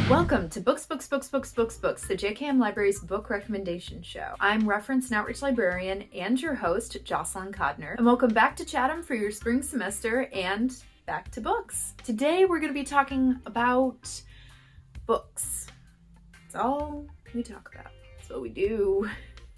Welcome to Books, the JKM Library's book recommendation show. I'm reference and outreach librarian and your host, Jocelyn Codner, and welcome back to Chatham for your spring semester and back to books. Today we're going to be talking about books. That's all we talk about. That's what we do.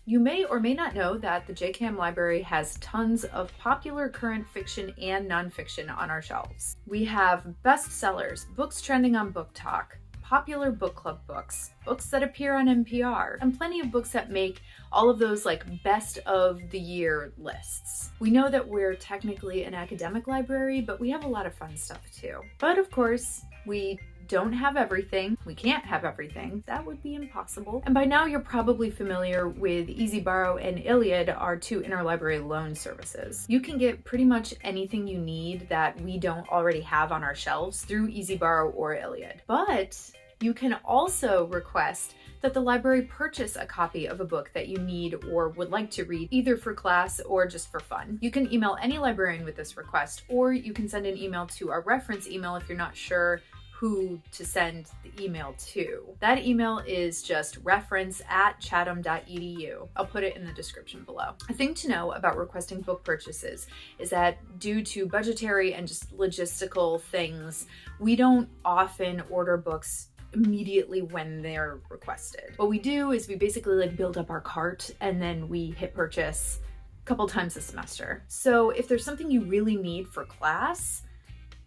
You may or may not know that the JKM Library has tons of popular current fiction and nonfiction on our shelves. We have bestsellers, books trending on Book Talk, popular book club books, books that appear on NPR, and plenty of books that make all of those best of the year lists. We know that we're technically an academic library, but we have a lot of fun stuff too. But of course, we don't have everything. We can't have everything. That would be impossible. And by now you're probably familiar with Easy Borrow and Iliad, our two interlibrary loan services. You can get pretty much anything you need that we don't already have on our shelves through Easy Borrow or Iliad. But you can also request that the library purchase a copy of a book that you need or would like to read, either for class or just for fun. You can email any librarian with this request, or you can send an email to our reference email if you're not sure who to send the email to. That email is just reference@chatham.edu. I'll put it in the description below. A thing to know about requesting book purchases is that due to budgetary and just logistical things, we don't often order books immediately when they're requested. What we do is we basically build up our cart and then we hit purchase a couple times a semester. So if there's something you really need for class,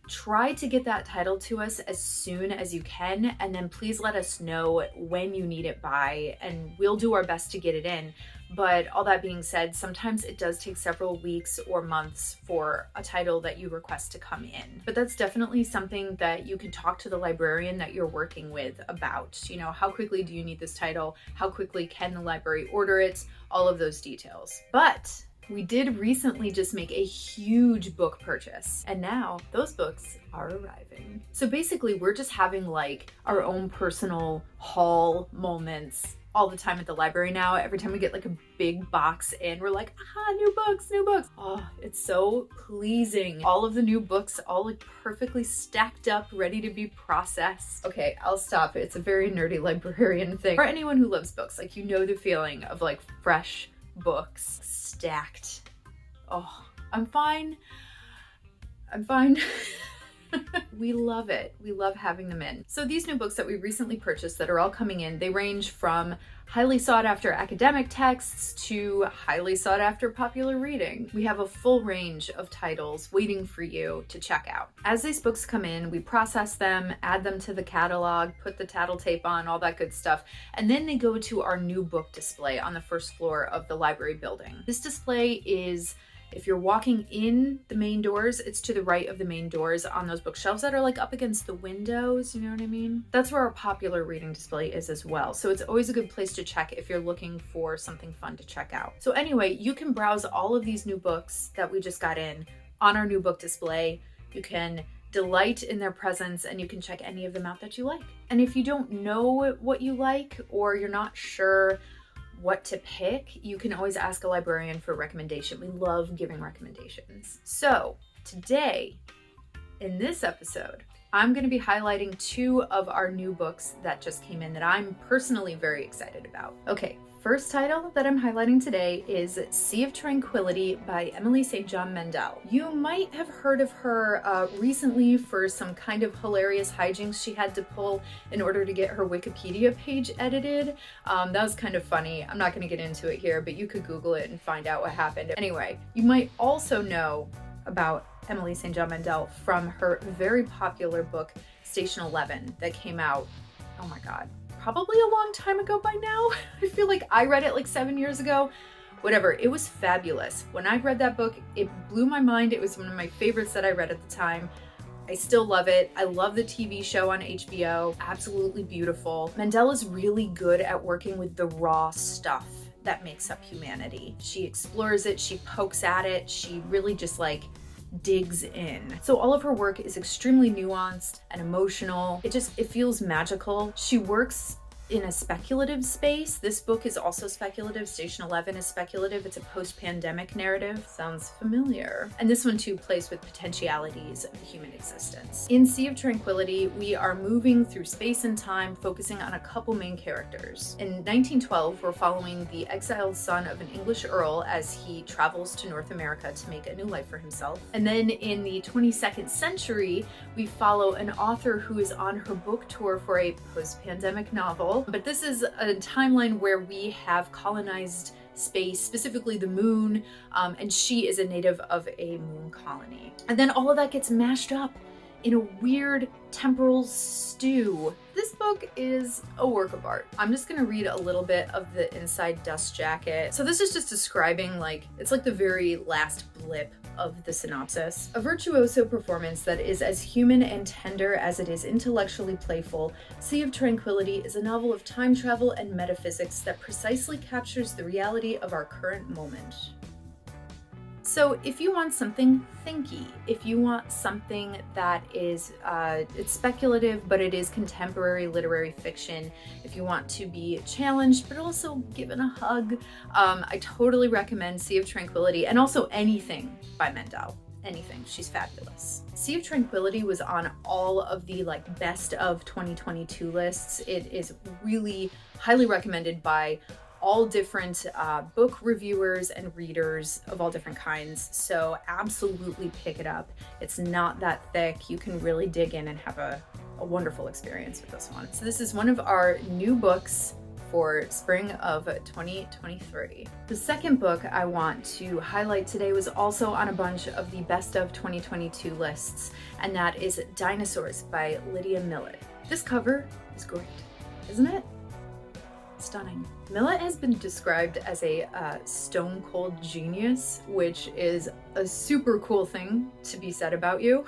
try to get that title to us as soon as you can, and then please let us know when you need it by, and we'll do our best to get it in. But all that being said, sometimes it does take several weeks or months for a title that you request to come in. But that's definitely something that you can talk to the librarian that you're working with about. How quickly do you need this title? How quickly can the library order it? All of those details. But we did recently just make a huge book purchase, and now those books are arriving. So basically, we're just having our own personal haul moments all the time at the library now. Every time we get a big box in, we're like, new books. Oh, it's so pleasing. All of the new books all perfectly stacked up, ready to be processed. Okay, I'll stop. It's a very nerdy librarian thing. For anyone who loves books, the feeling of fresh books stacked. Oh, I'm fine. We love it. We love having them in. So these new books that we recently purchased that are all coming in, they range from highly sought after academic texts to highly sought after popular reading. We have a full range of titles waiting for you to check out. As these books come in, we process them, add them to the catalog, put the tattle tape on, all that good stuff, and then they go to our new book display on the first floor of the library building. This display is, if you're walking in the main doors, it's to the right of the main doors on those bookshelves that are up against the windows, you know what I mean? That's where our popular reading display is as well. So it's always a good place to check if you're looking for something fun to check out. So anyway, you can browse all of these new books that we just got in on our new book display. You can delight in their presence, and you can check any of them out that you like. And if you don't know what you like, or you're not sure what to pick, you can always ask a librarian for a recommendation. We love giving recommendations. So today, in this episode, I'm going to be highlighting two of our new books that just came in that I'm personally very excited about. Okay, first title that I'm highlighting today is Sea of Tranquility by Emily St. John Mandel. You might have heard of her recently for some kind of hilarious hijinks she had to pull in order to get her Wikipedia page edited. That was kind of funny. I'm not going to get into it here, but you could Google it and find out what happened. Anyway, you might also know about Emily St. John Mandel from her very popular book, Station 11, that came out, oh my God, probably a long time ago by now. I feel like I read it 7 years ago. Whatever, it was fabulous. When I read that book, it blew my mind. It was one of my favorites that I read at the time. I still love it. I love the TV show on HBO. Absolutely beautiful. Mandel is really good at working with the raw stuff that makes up humanity. She explores it, she pokes at it, she really just digs in. So all of her work is extremely nuanced and emotional. It feels magical. She works in a speculative space. This book is also speculative. Station 11 is speculative. It's a post-pandemic narrative. Sounds familiar. And this one too plays with potentialities of human existence. In Sea of Tranquility, we are moving through space and time, focusing on a couple main characters. In 1912, we're following the exiled son of an English earl as he travels to North America to make a new life for himself. And then in the 22nd century, we follow an author who is on her book tour for a post-pandemic novel. But this is a timeline where we have colonized space, specifically the moon, and she is a native of a moon colony. And then all of that gets mashed up in a weird temporal stew. This book is a work of art. I'm just gonna read a little bit of the inside dust jacket. So this is just describing it's like the very last blip of the synopsis. A virtuoso performance that is as human and tender as it is intellectually playful, Sea of Tranquility is a novel of time travel and metaphysics that precisely captures the reality of our current moment. So if you want something thinky, if you want something that is, it's speculative, but it is contemporary literary fiction, if you want to be challenged, but also given a hug, I totally recommend Sea of Tranquility, and also anything by Mendel. Anything. She's fabulous. Sea of Tranquility was on all of the best of 2022 lists. It is really highly recommended by all different book reviewers and readers of all different kinds. So absolutely pick it up. It's not that thick. You can really dig in and have a wonderful experience with this one. So this is one of our new books for spring of 2023. The second book I want to highlight today was also on a bunch of the best of 2022 lists, and that is Dinosaurs by Lydia Millett. This cover is great, isn't it? Stunning. Millett has been described as a stone cold genius, which is a super cool thing to be said about you.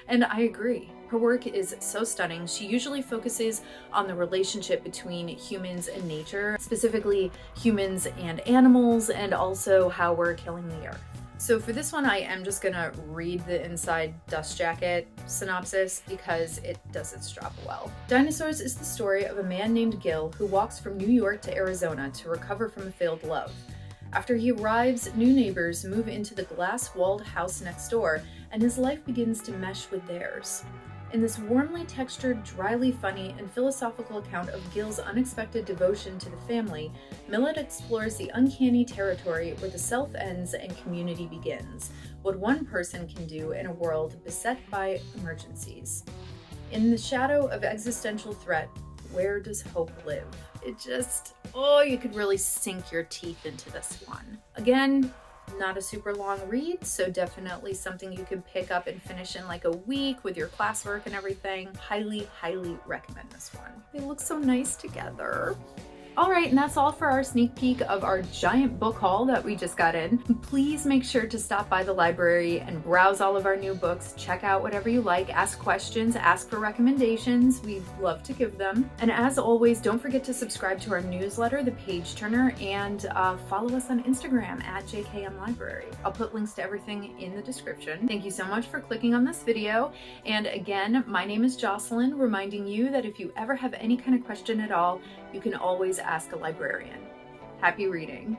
And I agree. Her work is so stunning. She usually focuses on the relationship between humans and nature, specifically humans and animals, and also how we're killing the earth. So for this one, I am just gonna read the inside dust jacket synopsis because it does its job well. Dinosaurs is the story of a man named Gil who walks from New York to Arizona to recover from a failed love. After he arrives, new neighbors move into the glass-walled house next door, and his life begins to mesh with theirs. In this warmly textured, dryly funny, and philosophical account of Gil's unexpected devotion to the family, Millett explores the uncanny territory where the self ends and community begins, what one person can do in a world beset by emergencies. In the shadow of existential threat, where does hope live? It just, you could really sink your teeth into this one. Again, not a super long read, so definitely something you can pick up and finish in a week with your classwork and everything. Highly, highly recommend this one. They look so nice together. All right, and that's all for our sneak peek of our giant book haul that we just got in. Please make sure to stop by the library and browse all of our new books. Check out whatever you like, ask questions, ask for recommendations. We'd love to give them. And as always, don't forget to subscribe to our newsletter, The Page Turner, and follow us on Instagram at JKM Library. I'll put links to everything in the description. Thank you so much for clicking on this video. And again, my name is Jocelyn, reminding you that if you ever have any kind of question at all, you can always ask a librarian. Happy reading.